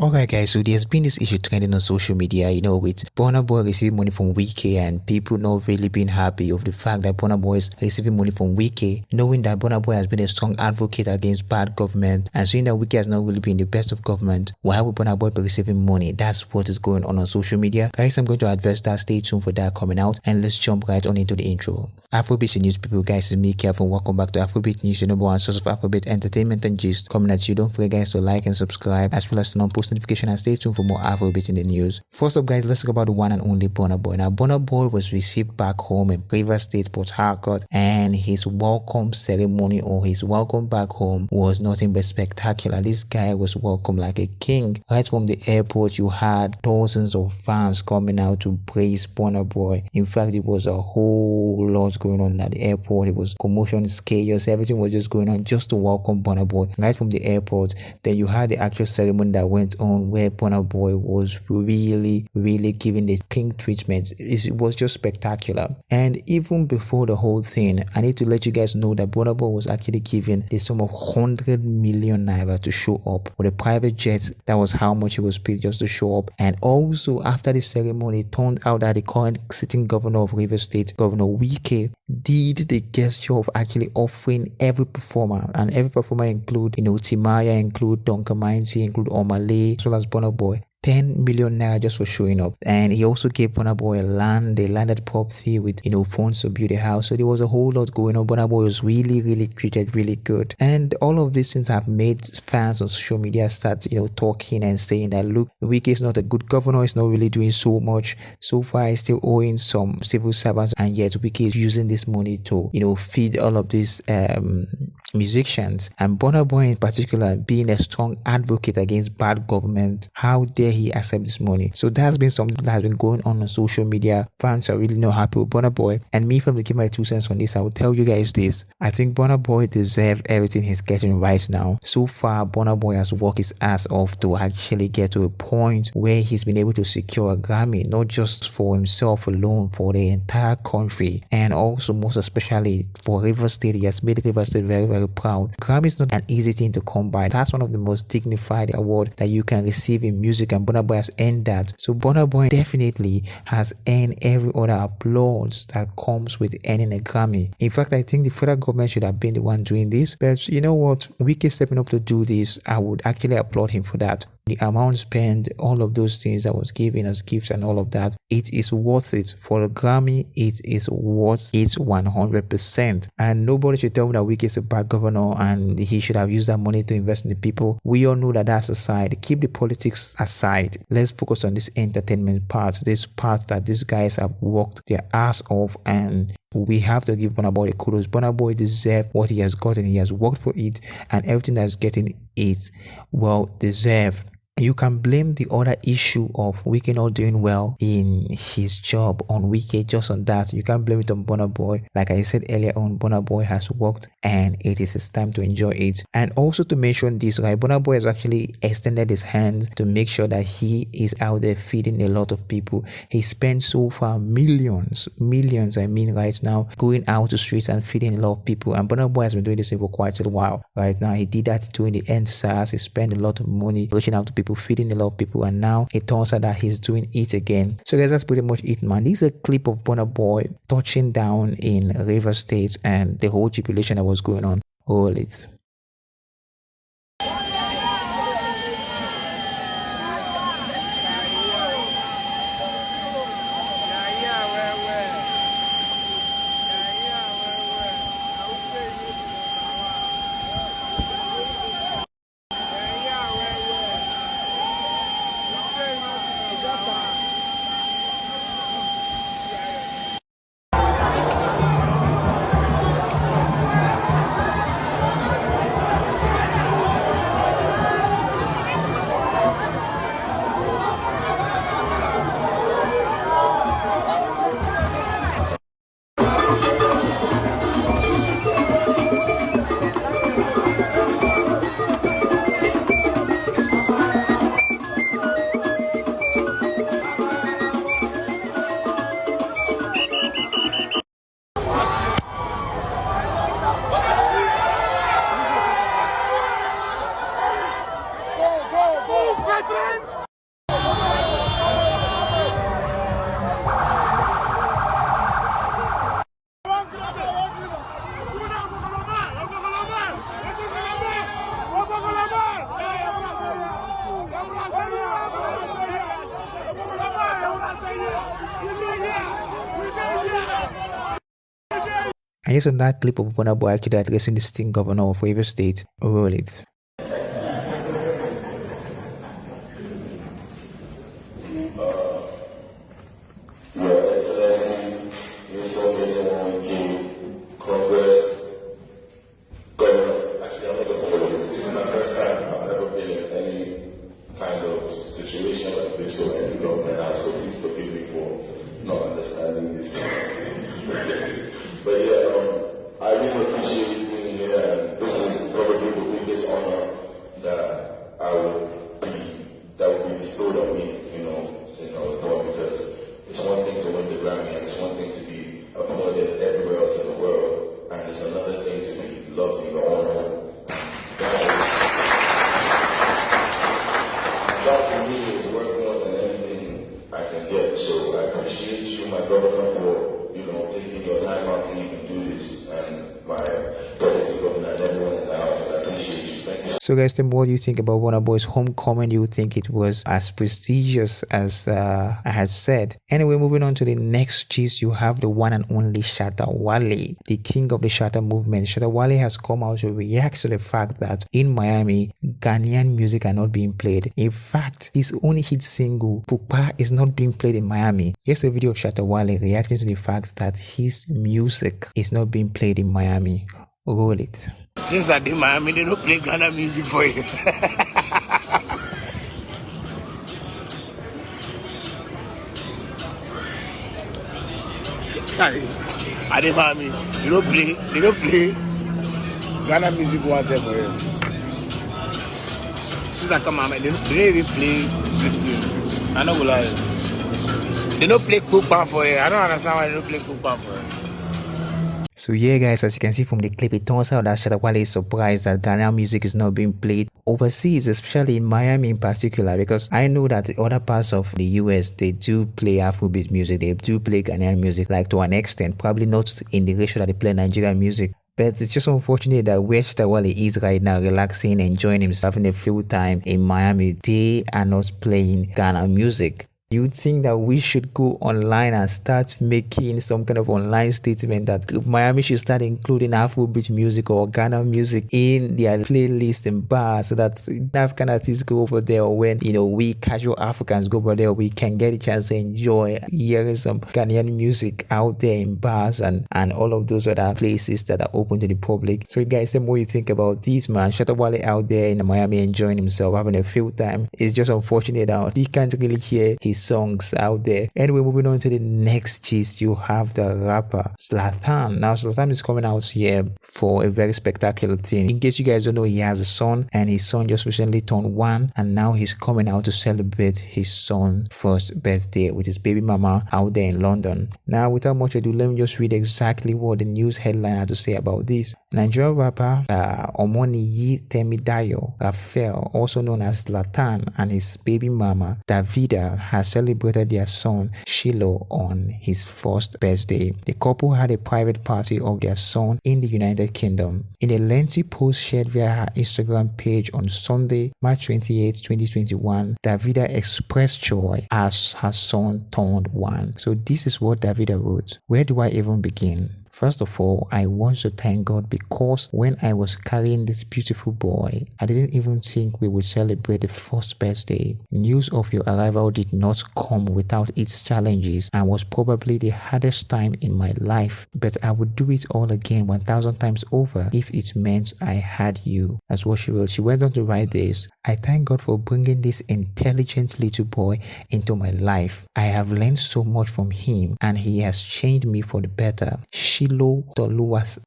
Alright guys, so there's been this issue trending on social media, with Burna Boy receiving money from Wike and people not really being happy of the fact that Burna Boy is receiving money from Wike, knowing that Burna Boy has been a strong advocate against bad government and seeing that Wike has not really been the best of government. Why would Burna Boy be receiving money? That's what is going on social media. Guys, I'm going to address that. Stay tuned for that coming out and let's jump right on into the intro. Afrobeat news people, guys, it's me Kev and welcome back to Afrobeat News, the number one source of Afrobeat entertainment and gist coming at you. Don't forget guys to like and subscribe as well as turn on post notification and stay tuned for more Afrobeat in the news. First up guys, let's talk about the one and only Burna Boy. Now Burna Boy was received back home in Rivers State, Port Harcourt, and his welcome ceremony or his welcome back home was nothing but spectacular. This guy was welcomed like a king. Right from the airport, you had thousands of fans coming out to praise Burna Boy. In fact, it was a whole lot going on at the airport. It was commotion, chaos, everything was just going on just to welcome Burna Boy right from the airport. Then you had the actual ceremony that went on where Burna Boy was really giving the king treatment. It was just spectacular. And even before the whole thing, I need to let you guys know that Burna Boy was actually given the sum of 100 million naira to show up with a private jet. That was how much he was paid just to show up. And also after the ceremony, it turned out that the current sitting governor of Rivers State, Governor Wike, did the gesture of actually offering every performer, and every performer include Timaya, include Donka Mindsy, include Omale, as well as Burna Boy, 10 million naira just for showing up. And he also gave Burna Boy a land. They landed property with funds to build a house. So there was a whole lot going on. Burna Boy was really treated really good. And all of these things have made fans on social media start talking and saying that look, Wike is not a good governor, he's not really doing so much. So far he's still owing some civil servants, and yet Wike is using this money to feed all of these musicians. And Burna Boy in particular being a strong advocate against bad government. How dare he accept this money? So that's been something that has been going on social media. Fans are really not happy with Burna Boy, and me, from the give my 2 cents on this, I will tell you guys this: I think Burna Boy deserves everything he's getting right now. So far Burna Boy has worked his ass off to actually get to a point where he's been able to secure a Grammy, not just for himself alone, for the entire country, and also most especially for Rivers State. He has made Rivers State very proud. Grammy is not an easy thing to come by. That's one of the most dignified awards that you can receive in music, and Burna Boy has earned that. So Burna Boy definitely has earned every other applause that comes with earning a Grammy. In fact, I think the federal government should have been the one doing this, but you know what, Wike stepping up to do this, I would actually applaud him for that. The amount spent, all of those things that was given as gifts and all of that, it is worth it. For a Grammy, it is worth it 100%. And nobody should tell me that Wike is a bad governor and he should have used that money to invest in the people. We all know that that's aside. Keep the politics aside. Let's focus on this entertainment part, this part that these guys have worked their ass off, and we have to give Burna Boy the kudos. Burna Boy deserves what he has gotten. He has worked for it, and everything that's getting is well deserved. You can blame the other issue of Wike not doing well in his job on Wike, just on that. You can't blame it on Burna Boy. Like I said earlier on, Burna Boy has worked and it is his time to enjoy it. And also to mention this, right, Burna Boy has actually extended his hands to make sure that he is out there feeding a lot of people. He spent so far millions I mean right now, going out to streets and feeding a lot of people. And Burna Boy has been doing this for quite a while. Right now, he did that during the ENDSARS. He spent a lot of money reaching out to people, feeding a lot of people, and now it turns out that he's doing it again. So guys, that's pretty much it, man. This is a clip of Burna Boy touching down in Rivers State and the whole jubilation that was going on. All it. And here's another clip of Burna Boy actually addressing the state governor of Rivers State. Roll it. Your Excellency, Your Excellency, King, Congress, Governor. Actually, I'm not going to follow this. This is my first time I've ever been in any kind of situation like this, so any government house, so please forgive me for not understanding this. But yeah, I really appreciate being here, and this is probably the biggest honor that will be bestowed on me, since I was born, because it's one thing to win the Grammy, and it's one thing to be applauded everywhere else in the world, and it's another thing to be loved in your own home. That to me is worth more than anything I can get. So I appreciate you, my governor, for taking your time out to even do this, and my deputy governor and everyone in the house. I appreciate you. Thank you. So guys, the more you think about Burna Boy's homecoming, you think it was as prestigious as I had said. Anyway, moving on to the next gist, you have the one and only Shatta Wale, the king of the Shatta movement. Shatta Wale has come out to react to the fact that in Miami, Ghanaian music are not being played. In fact, his only hit single, Pupa, is not being played in Miami. Here's a video of Shatta Wale reacting to the fact that his music is not being played in Miami. Roll it. Since I did Miami, they don't play Ghana music for you. I did Miami, they don't play Ghana music once for you. Since I come Miami, they don't even play this thing. I don't go lie. They don't play Cookpan for you. I don't understand why they don't play Cookpan for you. So yeah guys, as you can see from the clip, it turns out that Shatta Wale is surprised that Ghanaian music is not being played overseas, especially in Miami in particular, because I know that the other parts of the US, they do play Afrobeat music, they do play Ghanaian music, like to an extent, probably not in the ratio that they play Nigerian music. But it's just unfortunate that where Shatta Wale is right now, relaxing, enjoying himself, having a full time in Miami, they are not playing Ghana music. You'd think that we should go online and start making some kind of online statement that Miami should start including Afrobeat music or Ghana music in their playlist and bars, so that African artists go over there, or when we casual Africans go over there, we can get a chance to enjoy hearing some Ghanaian music out there in bars and all of those other places that are open to the public. So guys, the more you think about this man, Shatta Wale out there in Miami enjoying himself, having a field time, it's just unfortunate that he can't really hear his songs out there. Anyway, moving on to the next gist, you have the rapper Zlatan. Now Zlatan is coming out here for a very spectacular thing. In case you guys don't know, he has a son, and his son just recently turned 1, and now he's coming out to celebrate his son's first birthday with his baby mama out there in London. Now without much ado, let me just read exactly what the news headline had to say about this. Nigerian rapper Omoniyi Temidayo Raphael, also known as Zlatan, and his baby mama Davida has celebrated their son Shiloh on his first birthday. The couple had a private party of their son in the United Kingdom. In a lengthy post shared via her Instagram page on Sunday, March 28, 2021, Davida expressed joy as her son turned 1. So this is what Davida wrote. Where do I even begin? First of all, I want to thank God, because when I was carrying this beautiful boy, I didn't even think we would celebrate the first birthday. News of your arrival did not come without its challenges and was probably the hardest time in my life, but I would do it all again 1,000 times over if it meant I had you. That's what she wrote. She went on to write this. I thank God for bringing this intelligent little boy into my life. I have learned so much from him, and he has changed me for the better. Shilo Toluwas.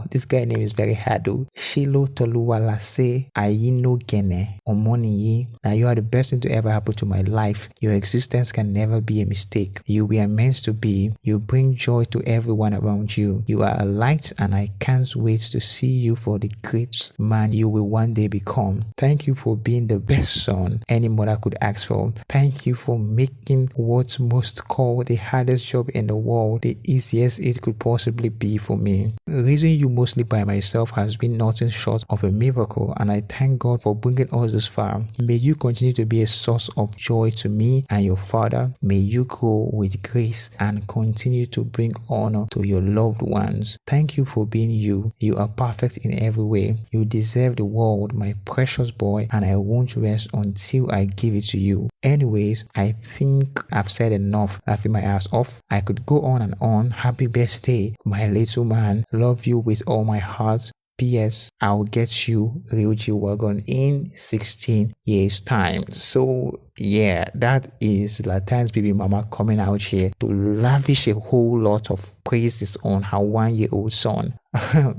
This guy name is very hard though. Shilo Toluwalase Ayino Gene Omoniyi. Now you are the best thing to ever happen to my life. Your existence can never be a mistake. You were meant to be. You bring joy to everyone around you. You are a light, and I can't wait to see you for the great man you will one day become. Thank you for being being the best son any mother could ask for. Thank you for making what's most called the hardest job in the world the easiest it could possibly be for me. Raising you mostly by myself has been nothing short of a miracle, and I thank God for bringing us this far. May you continue to be a source of joy to me and your father. May you grow with grace and continue to bring honor to your loved ones. Thank you for being you. You are perfect in every way. You deserve the world, my precious boy, and I won't rest until I give it to you. Anyways, I think I've said enough laughing my ass off. I could go on and on. Happy birthday, my little man. Love you with all my heart. P.S. I'll get you real G-Wagon in 16 years time. So yeah, that is Latan's baby mama coming out here to lavish a whole lot of praises on her 1-year-old son.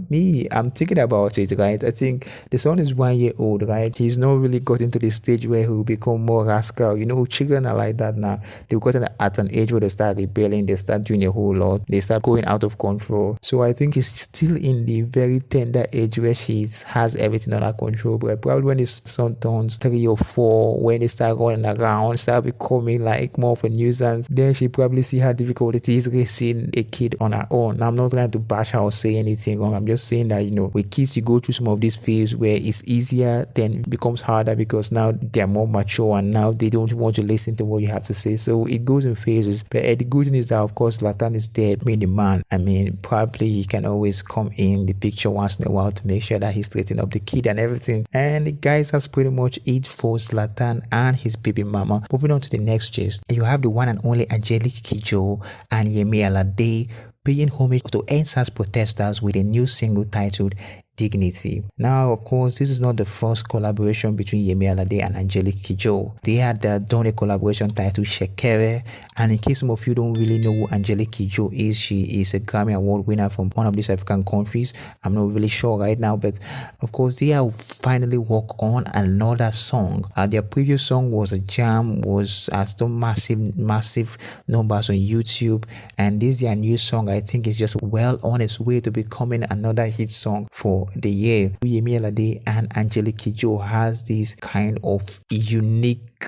Me, I'm thinking about it, right? I think the son is 1 year old, right? He's not really gotten to the stage where he will become more rascal. You know, children are like that now. They've gotten at an age where they start rebelling, they start doing a whole lot, they start going out of control. So I think he's still in the very tender age where she has everything under control. But probably when his son turns 3 or 4, when they start running around, start becoming like more of a nuisance, then she probably see how difficult it is raising a kid on her own. Now, I'm not trying to bash her or say anything wrong. I'm just saying that, you know, with kids, you go through some of these phases where it's easier, then it becomes harder because now they're more mature and now they don't want to listen to what you have to say. So it goes in phases. But the good thing is that, of course, Latan is dead, being the man. I mean, probably he can always come in the picture once in a while to make sure that he's straightening up the kid and everything. And guys, that's pretty much it for Zlatan and his baby mama. Moving on to the next gist, you have the one and only Angelique Kidjo and Yemi Alade paying homage to ENDSARS protesters with a new single titled Dignity. Now, of course, this is not the first collaboration between Yemi Alade and Angelique Kidjo. They had done a collaboration titled Shekere, and in case some of you don't really know who Angelique Kidjo is, she is a Grammy Award winner from one of these African countries. I'm not really sure right now, but of course, they have finally worked on another song. Their previous song was a jam, was still massive numbers on YouTube, and this their new song, I think, is just well on its way to becoming another hit song for the year. Yemi Alade and Angelique Kidjo has this kind of unique,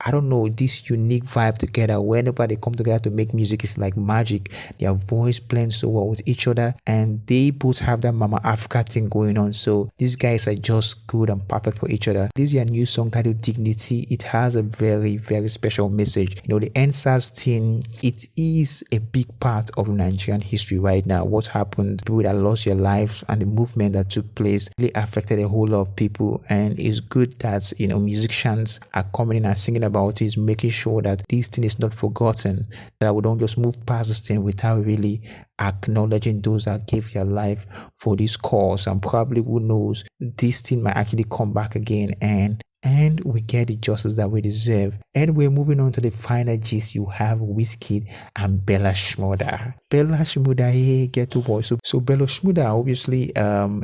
I don't know, this unique vibe together. Whenever they come together to make music, it's like magic. Their voice blends so well with each other, and they both have that Mama Africa thing going on. So these guys are just good and perfect for each other. This is your new song titled Dignity. It has a very, very special message. You know, the ENDSARS thing, it is a big part of Nigerian history right now. What happened, people that lost their lives, and the movement that took place really affected a whole lot of people. And it's good that, you know, musicians are coming in and singing about is making sure that this thing is not forgotten, that we don't just move past this thing without really acknowledging those that gave their life for this cause. And probably, who knows, this thing might actually come back again and we get the justice that we deserve. And we're moving on to the final gist. You have Wizkid and Shmurda. Shmurda, hey, get to boy. So Shmurda obviously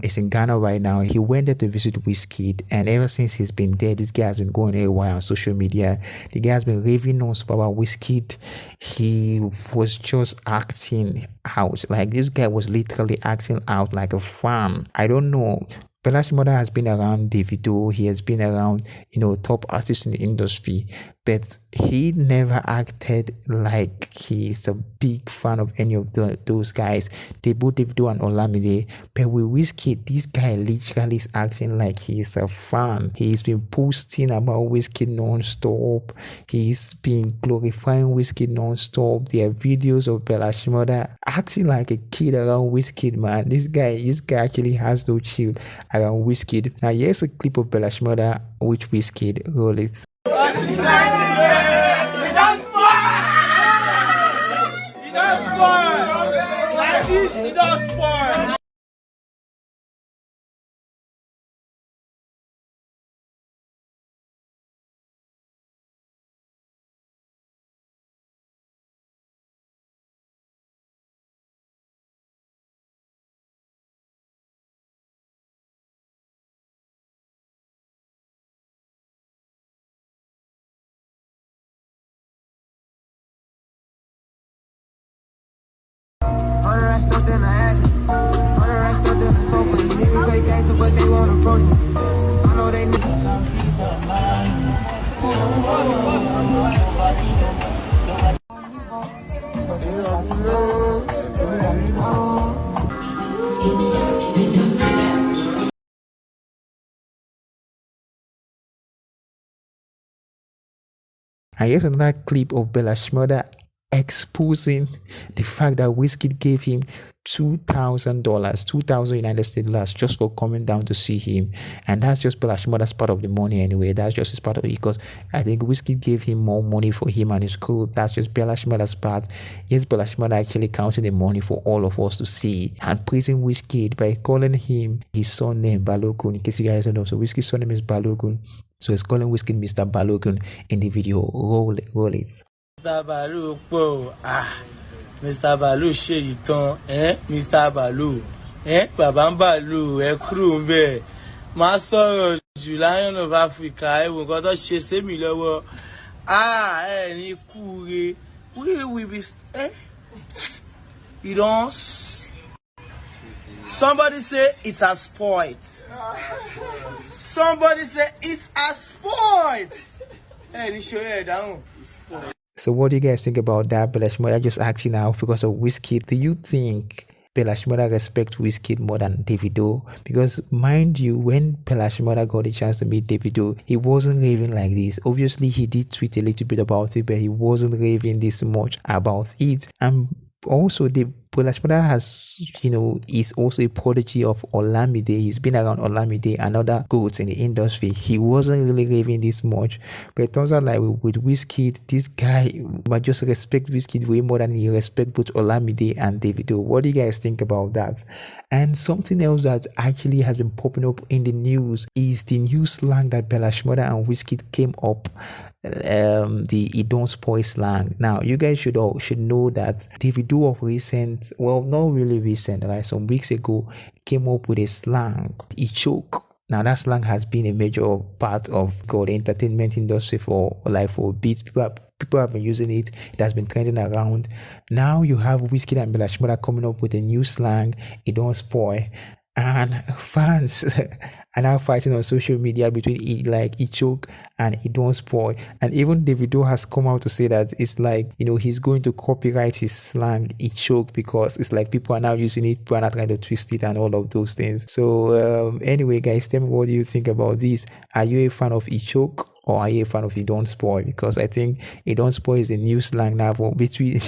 is in Ghana right now. He went there to visit Wizkid, and ever since he's been there, this guy has been going everywhere on social media. The guy has been raving on about Wizkid. He was just acting out. Like, this guy was literally acting out like a fan. I don't know. Shmurda has been around Davido, he has been around, you know, top artists in the industry, but he never acted like he's a big fan of any of those guys. They both Davido and Olamide, but with Wizkid, this guy literally is acting like he's a fan. He's been posting about Wizkid non-stop. He's been glorifying Wizkid non-stop. There are videos of Shmurda acting like a kid around Wizkid, man. This guy actually has no chill around Wizkid. Now here's a clip of Shmurda with Wizkid. Roll it. All the rest of them And here's another clip of Bella Shmurda exposing the fact that Wizkid gave him $2,000, 2,000 United States dollars just for coming down to see him. And that's just Bella Shmurda's part of the money anyway. That's just his part of it, because I think Wizkid gave him more money for him and his crew. That's just Bella Shmurda's part. Yes, Bella Shmurda actually counting the money for all of us to see and praising Wizkid by calling him his son name Balogun. In case you guys don't know, so Wizkid's son name is Balogun. So he's calling Wizkid Mr. Balogun in the video. Roll it, roll it. Mr. Balu, Mr. Balu ṣe ìtàn, Mr. Balu, Bàbá Balu, kúrò ń bẹ̀. Má sọ̀rọ̀ jù Lion of Africa, wo nǹkan tó ṣe sí mi lọ́wọ́. Ní kúre, we will be, you don't. Somebody say it has spoiled. Somebody say it has spoiled. Show you down. So what do you guys think about that? Bella Shmurda just asking now because of Wizkid. Do you think Bella Shmurda respects Wizkid more than Davido? Because mind you, when Bella Shmurda got the chance to meet Davido, he wasn't raving like this. Obviously, he did tweet a little bit about it, but he wasn't raving this much about it. And also, Bella Shmurda has, is also a prodigy of Olamide. He's been around Olamide and other goats in the industry. He wasn't really raving this much. But it turns out like with Wizkid, this guy might just respect Wizkid way more than he respects both Olamide and Davido. What do you guys think about that? And something else that actually has been popping up in the news is the new slang that Bella Shmurda and Wizkid came up, the "it don't spoil" slang. Now you guys should know that Davido of recent, well, not really recent, right, some weeks ago, came up with a slang, "it choke." Now that slang has been a major part of the entertainment industry for a bit. People have been using it. It has been trending around. Now you have Wizkid and Bella Shmurda coming up with a new slang, "it don't spoil." And fans are now fighting on social media between it choke and it don't spoil. And even Davido has come out to say that it's like, he's going to copyright his slang "it choke" because it's like people are now using it, people are not trying to twist it and all of those things. So anyway, guys, tell me what do you think about this? Are you a fan of "it choke" or are you a fan of "it don't spoil"? Because I think "it don't spoil" is a new slang now between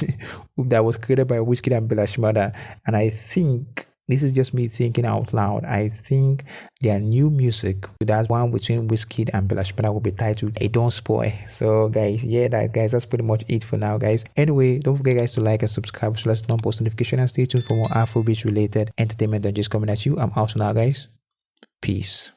that was created by Wizkid and Bella Shmurda. And I think this is just me thinking out loud. I think their new music, that one between Wizkid and Bella Shmurda, will be titled "it don't spoil." So guys, that's pretty much it for now, guys. Anyway, don't forget guys to like and subscribe so let's not post notification, and stay tuned for more Afrobeat related entertainment that just coming at you. I'm out now, guys. Peace.